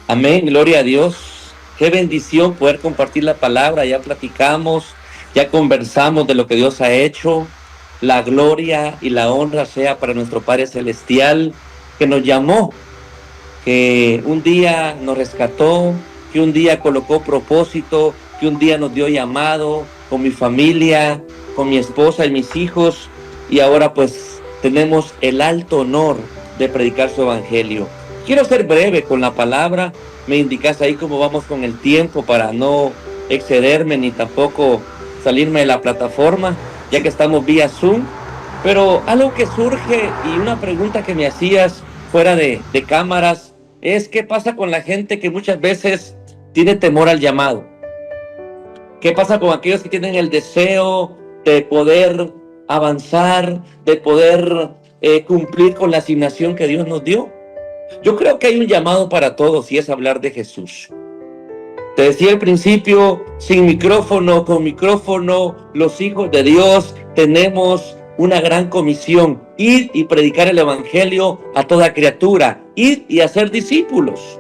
Amén, gloria a Dios. Qué bendición poder compartir la palabra. Ya platicamos, ya conversamos de lo que Dios ha hecho. La gloria y la honra sea para nuestro Padre Celestial, que nos llamó, que un día nos rescató, que un día colocó propósito, que un día nos dio llamado con mi familia, con mi esposa y mis hijos, y ahora pues tenemos el alto honor de predicar su evangelio. Quiero ser breve con la palabra. Me indicas ahí cómo vamos con el tiempo para no excederme ni tampoco salirme de la plataforma, ya que estamos vía Zoom. Pero algo que surge y una pregunta que me hacías fuera de cámaras es qué pasa con la gente que muchas veces tiene temor al llamado. ¿Qué pasa con aquellos que tienen el deseo de poder avanzar, de poder cumplir con la asignación que Dios nos dio? Yo creo que hay un llamado para todos y es hablar de Jesús. Te decía al principio, sin micrófono, con micrófono, los hijos de Dios tenemos una gran comisión: ir y predicar el evangelio a toda criatura, ir y hacer discípulos.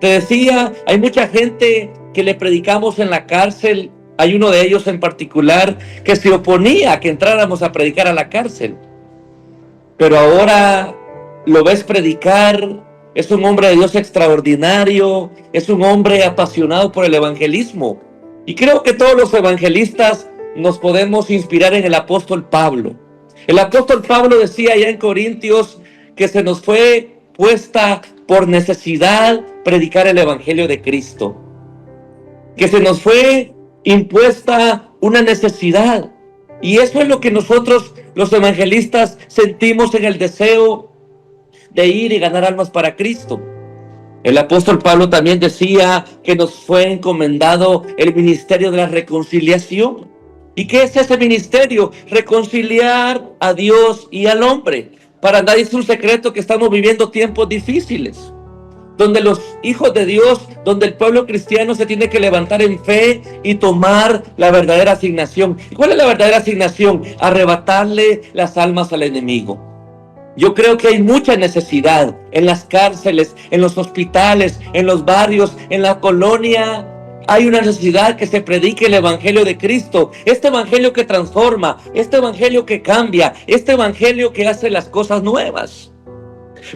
Te decía, hay mucha gente que le predicamos en la cárcel. Hay uno de ellos en particular que se oponía a que entráramos a predicar a la cárcel. Pero ahora lo ves predicar. Es un hombre de Dios extraordinario, es un hombre apasionado por el evangelismo. Y creo que todos los evangelistas nos podemos inspirar en el apóstol Pablo. El apóstol Pablo decía allá en Corintios que se nos fue puesta por necesidad predicar el evangelio de Cristo. Que se nos fue impuesta una necesidad. Y eso es lo que nosotros, los evangelistas, sentimos en el deseo de ir y ganar almas para Cristo. El apóstol Pablo también decía que nos fue encomendado el ministerio de la reconciliación. ¿Y qué es ese ministerio? Reconciliar a Dios y al hombre. Para nadie es un secreto que estamos viviendo tiempos difíciles, donde los hijos de Dios, donde el pueblo cristiano se tiene que levantar en fe y tomar la verdadera asignación. ¿Y cuál es la verdadera asignación? Arrebatarle las almas al enemigo. Yo creo que hay mucha necesidad en las cárceles, en los hospitales, en los barrios, en la colonia. Hay una necesidad que se predique el evangelio de Cristo. Este evangelio que transforma, este evangelio que cambia, este evangelio que hace las cosas nuevas.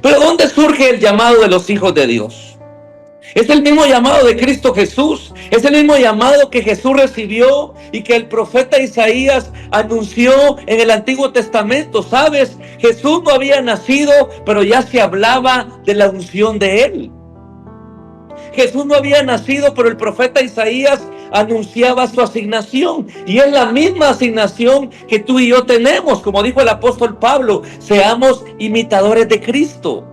Pero ¿dónde surge el llamado de los hijos de Dios? Es el mismo llamado de Cristo Jesús. Es el mismo llamado que Jesús recibió y que el profeta Isaías anunció en el Antiguo Testamento. ¿Sabes? Jesús no había nacido, pero ya se hablaba de la unción de él. Jesús no había nacido, pero el profeta Isaías anunciaba su asignación. Y es la misma asignación que tú y yo tenemos. Como dijo el apóstol Pablo, seamos imitadores de Cristo.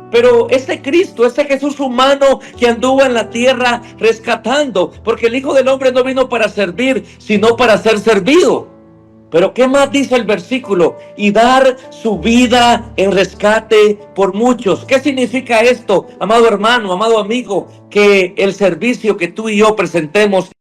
Pero ese Cristo, ese Jesús humano que anduvo en la tierra rescatando, porque el Hijo del Hombre no vino para servir, sino para ser servido. Pero ¿qué más dice el versículo? Y dar su vida en rescate por muchos. ¿Qué significa esto, amado hermano, amado amigo? Que el servicio que tú y yo presentemos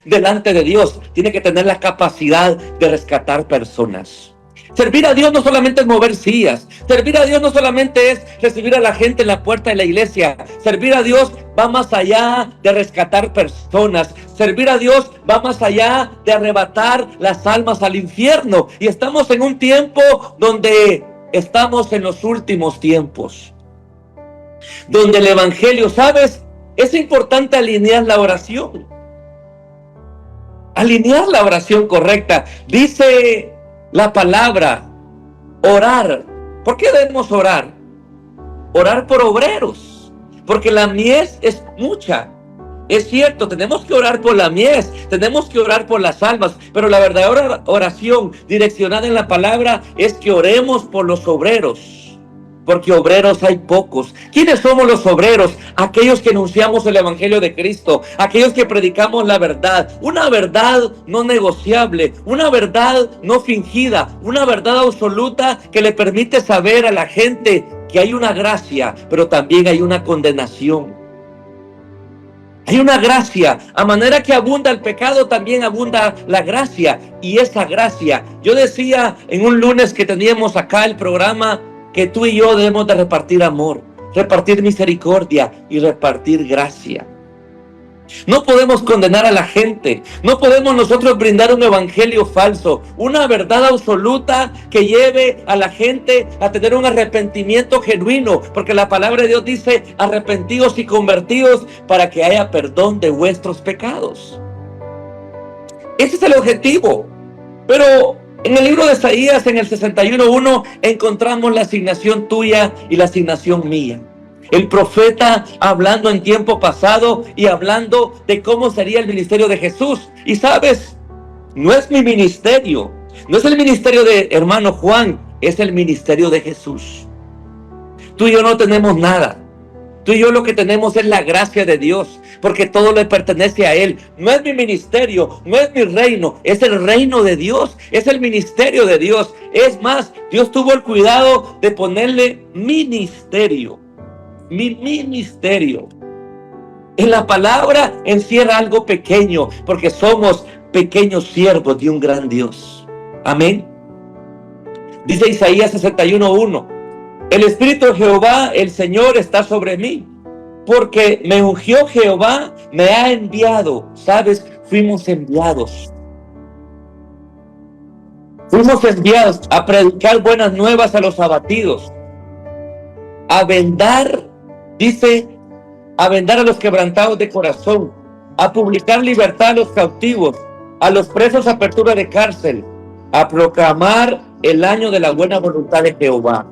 delante de Dios tiene que tener la capacidad de rescatar personas. Servir a Dios no solamente es mover sillas. Servir a Dios no solamente es recibir a la gente en la puerta de la iglesia. Servir a Dios va más allá de rescatar personas. Servir a Dios va más allá de arrebatar las almas al infierno. Y estamos en un tiempo donde estamos en los últimos tiempos, donde el evangelio, ¿sabes? Es importante alinear la oración. Alinear la oración correcta. Dice la palabra, orar. ¿Por qué debemos orar? Orar por obreros, porque la mies es mucha. Es cierto, tenemos que orar por la mies, tenemos que orar por las almas, pero la verdadera oración direccionada en la palabra es que oremos por los obreros. Porque obreros hay pocos. ¿Quiénes somos los obreros? Aquellos que anunciamos el evangelio de Cristo, aquellos que predicamos la verdad, una verdad no negociable, una verdad no fingida, una verdad absoluta que le permite saber a la gente que hay una gracia, pero también hay una condenación. Hay una gracia, a manera que abunda el pecado, también abunda la gracia. Y esa gracia, yo decía en un lunes que teníamos acá el programa, que tú y yo debemos de repartir amor. repartir misericordia y repartir gracia. No podemos condenar a la gente, no podemos nosotros brindar un evangelio falso, una verdad absoluta que lleve a la gente a tener un arrepentimiento genuino, porque la palabra de Dios dice: arrepentidos y convertidos para que haya perdón de vuestros pecados. Ese es el objetivo. Pero en el libro de Isaías, en el 61:1, encontramos la asignación tuya y la asignación mía. El profeta hablando en tiempo pasado y hablando de cómo sería el ministerio de Jesús. Y sabes, no es mi ministerio, no es el ministerio de hermano Juan, es el ministerio de Jesús. Tú y yo no tenemos nada. Tú y yo lo que tenemos es la gracia de Dios, porque todo le pertenece a Él. No es mi ministerio, no es mi reino, es el reino de Dios, es el ministerio de Dios. Es más, Dios tuvo el cuidado de ponerle ministerio. Mi ministerio. En la palabra encierra algo pequeño, porque somos pequeños siervos de un gran Dios. Amén. Dice Isaías 61:1: el Espíritu de Jehová, el Señor, está sobre mí, porque me ungió Jehová, me ha enviado. ¿Sabes? Fuimos enviados. Fuimos enviados a predicar buenas nuevas a los abatidos, a vendar, dice, a vendar a los quebrantados de corazón, a publicar libertad a los cautivos, a los presos apertura de cárcel, a proclamar el año de la buena voluntad de Jehová,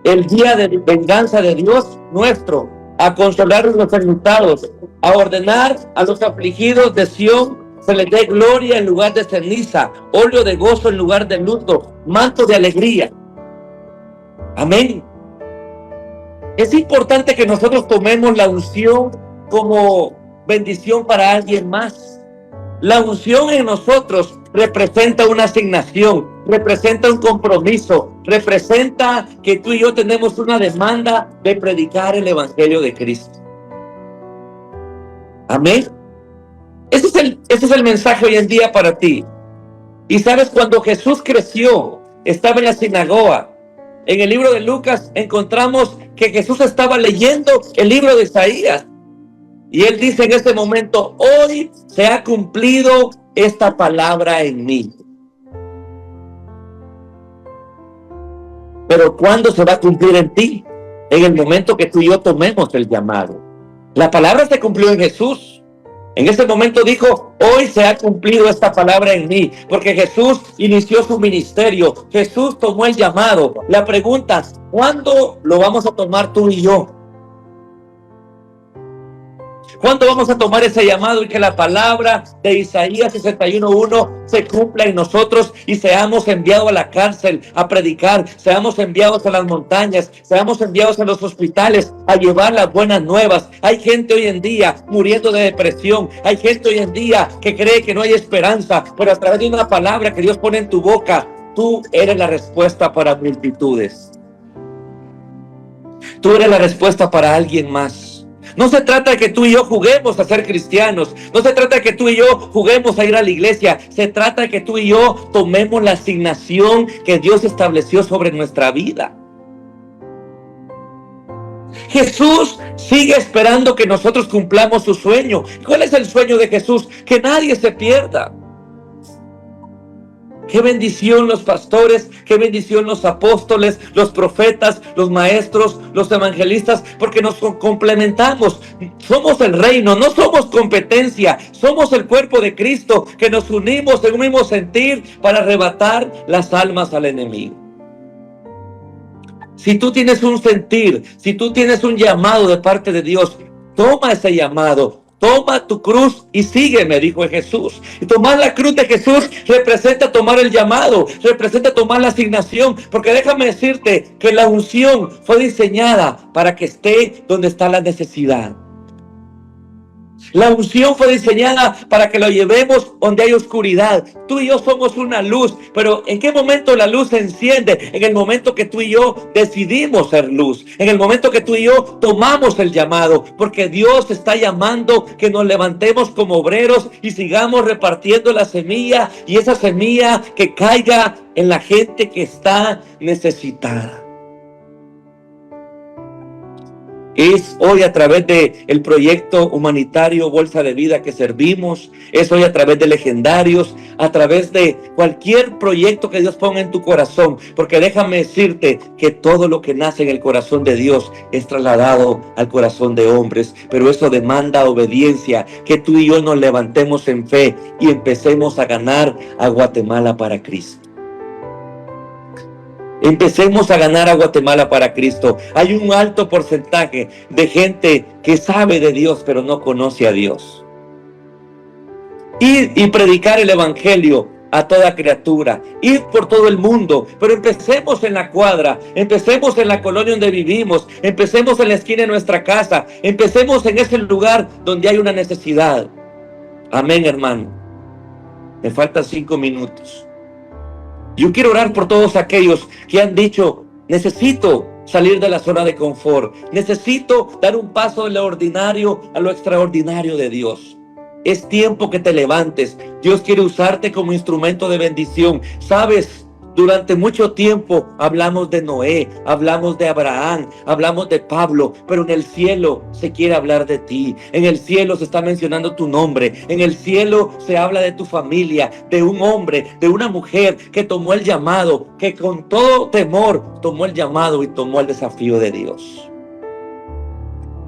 el día de venganza de Dios nuestro, a consolar a los enlutados, a ordenar a los afligidos de Sión se les dé gloria en lugar de ceniza, óleo de gozo en lugar de luto, manto de alegría. Amén. Es importante que nosotros tomemos la unción como bendición para alguien más. La unción en nosotros representa una asignación, representa un compromiso, representa que tú y yo tenemos una demanda de predicar el evangelio de Cristo. Amén. Ese es el mensaje hoy en día para ti. Y sabes, cuando Jesús creció, estaba en la sinagoga. En el libro de Lucas encontramos que Jesús estaba leyendo el libro de Isaías. Y él dice en ese momento: hoy se ha cumplido esta palabra en mí. Pero ¿cuándo se va a cumplir en ti? En el momento que tú y yo tomemos el llamado. La palabra se cumplió en Jesús. En ese momento dijo: hoy se ha cumplido esta palabra en mí, porque Jesús inició su ministerio. Jesús tomó el llamado. La pregunta: ¿cuándo lo vamos a tomar tú y yo? ¿Cuándo vamos a tomar ese llamado y que la palabra de Isaías 61:1 se cumpla en nosotros y seamos enviados a la cárcel a predicar, seamos enviados a las montañas, seamos enviados a los hospitales a llevar las buenas nuevas? Hay gente hoy en día muriendo de depresión, hay gente hoy en día que cree que no hay esperanza, pero a través de una palabra que Dios pone en tu boca, tú eres la respuesta para multitudes. Tú eres la respuesta para alguien más. No se trata de que tú y yo juguemos a ser cristianos. No se trata de que tú y yo juguemos a ir a la iglesia. Se trata de que tú y yo tomemos la asignación que Dios estableció sobre nuestra vida. Jesús sigue esperando que nosotros cumplamos su sueño. ¿Cuál es el sueño de Jesús? Que nadie se pierda. Qué bendición los pastores, qué bendición los apóstoles, los profetas, los maestros, los evangelistas, porque nos complementamos. Somos el reino, no somos competencia, somos el cuerpo de Cristo, que nos unimos en un mismo sentir para arrebatar las almas al enemigo. Si tú tienes un sentir, si tú tienes un llamado de parte de Dios, toma ese llamado. Toma tu cruz y sígueme, dijo Jesús. Y tomar la cruz de Jesús representa tomar el llamado, representa tomar la asignación. Porque déjame decirte que la unción fue diseñada para que esté donde está la necesidad. La unción fue diseñada para que lo llevemos donde hay oscuridad. Tú y yo somos una luz, pero ¿en qué momento la luz se enciende? En el momento que tú y yo decidimos ser luz, en el momento que tú y yo tomamos el llamado, porque Dios está llamando que nos levantemos como obreros y sigamos repartiendo la semilla, y esa semilla que caiga en la gente que está necesitada. Es hoy a través del proyecto humanitario Bolsa de Vida que servimos. Es hoy a través de Legendarios, a través de cualquier proyecto que Dios ponga en tu corazón. Porque déjame decirte que todo lo que nace en el corazón de Dios es trasladado al corazón de hombres. Pero eso demanda obediencia, que tú y yo nos levantemos en fe y empecemos a ganar a Guatemala para Cristo. Empecemos a ganar a Guatemala para Cristo. Hay un alto porcentaje de gente que sabe de Dios, pero no conoce a Dios. Ir y predicar el evangelio a toda criatura. Ir por todo el mundo. Pero empecemos en la cuadra. Empecemos en la colonia donde vivimos. Empecemos en la esquina de nuestra casa. Empecemos en ese lugar donde hay una necesidad. Amén, hermano. Me faltan 5 minutos. Yo quiero orar por todos aquellos que han dicho, necesito salir de la zona de confort, necesito dar un paso de lo ordinario a lo extraordinario de Dios. Es tiempo que te levantes. Dios quiere usarte como instrumento de bendición. ¿Sabes? Durante mucho tiempo hablamos de Noé, hablamos de Abraham, hablamos de Pablo, pero en el cielo se quiere hablar de ti. En el cielo se está mencionando tu nombre. En el cielo se habla de tu familia, de un hombre, de una mujer que tomó el llamado, que con todo temor tomó el llamado y tomó el desafío de Dios.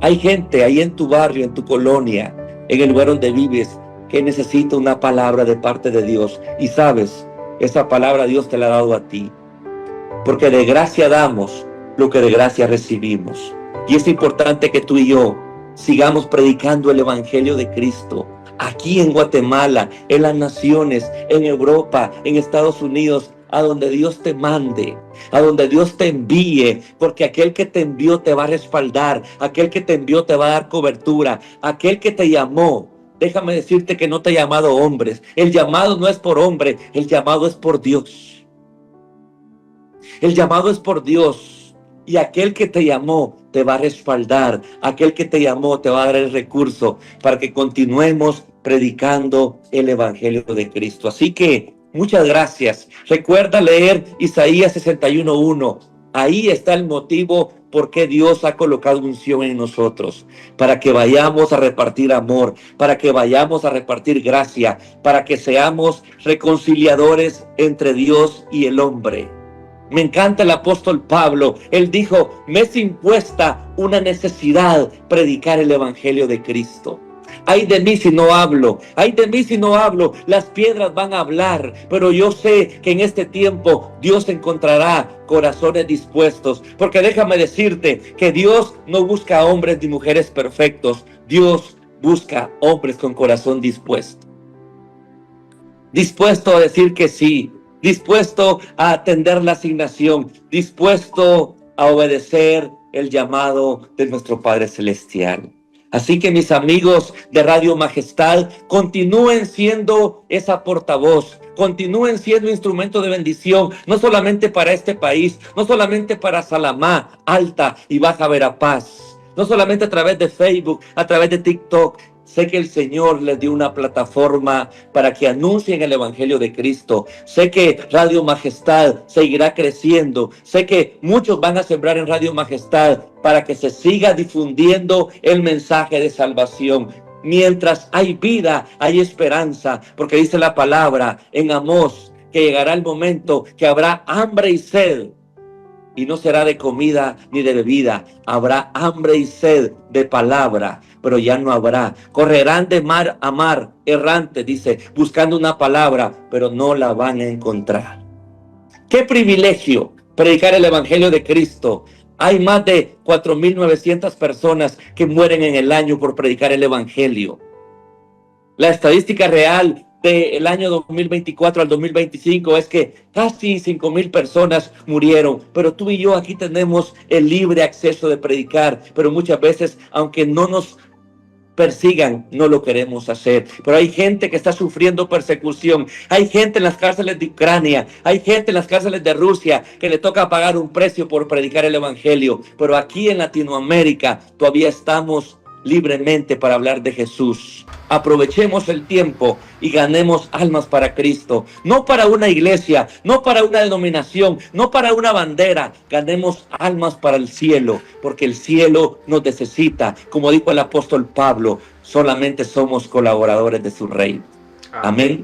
Hay gente ahí en tu barrio, en tu colonia, en el lugar donde vives, que necesita una palabra de parte de Dios. Y sabes, esa palabra Dios te la ha dado a ti. Porque de gracia damos lo que de gracia recibimos. Y es importante que tú y yo sigamos predicando el evangelio de Cristo. Aquí en Guatemala, en las naciones, en Europa, en Estados Unidos, a donde Dios te mande, a donde Dios te envíe, porque aquel que te envió te va a respaldar, aquel que te envió te va a dar cobertura, aquel que te llamó. Déjame decirte que no te ha llamado hombres. El llamado no es por hombre, el llamado es por Dios. El llamado es por Dios. Y aquel que te llamó te va a respaldar. Aquel que te llamó te va a dar el recurso para que continuemos predicando el evangelio de Cristo. Así que muchas gracias. Recuerda leer Isaías 61:1. Ahí está el motivo por qué Dios ha colocado unción en nosotros, para que vayamos a repartir amor, para que vayamos a repartir gracia, para que seamos reconciliadores entre Dios y el hombre. Me encanta el apóstol Pablo. Él dijo, me es impuesta una necesidad predicar el evangelio de Cristo. Ay de mí si no hablo, ay de mí si no hablo, las piedras van a hablar, pero yo sé que en este tiempo Dios encontrará corazones dispuestos, porque déjame decirte que Dios no busca hombres ni mujeres perfectos, Dios busca hombres con corazón dispuesto. Dispuesto a decir que sí, dispuesto a atender la asignación, dispuesto a obedecer el llamado de nuestro Padre Celestial. Así que mis amigos de Radio Majestad, continúen siendo esa portavoz, continúen siendo instrumento de bendición, no solamente para este país, no solamente para Salamá, Alta y Baja Verapaz, no solamente a través de Facebook, a través de TikTok. Sé que el Señor les dio una plataforma para que anuncien el evangelio de Cristo. Sé que Radio Majestad seguirá creciendo. Sé que muchos van a sembrar en Radio Majestad para que se siga difundiendo el mensaje de salvación. Mientras hay vida, hay esperanza, porque dice la palabra en Amós que llegará el momento que habrá hambre y sed. Y no será de comida ni de bebida, habrá hambre y sed de palabra, pero ya no habrá. Correrán de mar a mar, errante, dice, buscando una palabra, pero no la van a encontrar. ¡Qué privilegio predicar el evangelio de Cristo! Hay más de 4,900 personas que mueren en el año por predicar el evangelio. La estadística real del año 2024 al 2025 es que casi 5,000 personas murieron, pero tú y yo aquí tenemos el libre acceso de predicar, pero muchas veces, aunque no nos persigan, no lo queremos hacer. Pero hay gente que está sufriendo persecución, hay gente en las cárceles de Ucrania, hay gente en las cárceles de Rusia que le toca pagar un precio por predicar el evangelio, pero aquí en Latinoamérica todavía estamos libremente para hablar de Jesús. Aprovechemos el tiempo y ganemos almas para Cristo. No para una iglesia, no para una denominación, no para una bandera. Ganemos almas para el cielo, porque el cielo nos necesita. Como dijo el apóstol Pablo, solamente somos colaboradores de su reino. Amén.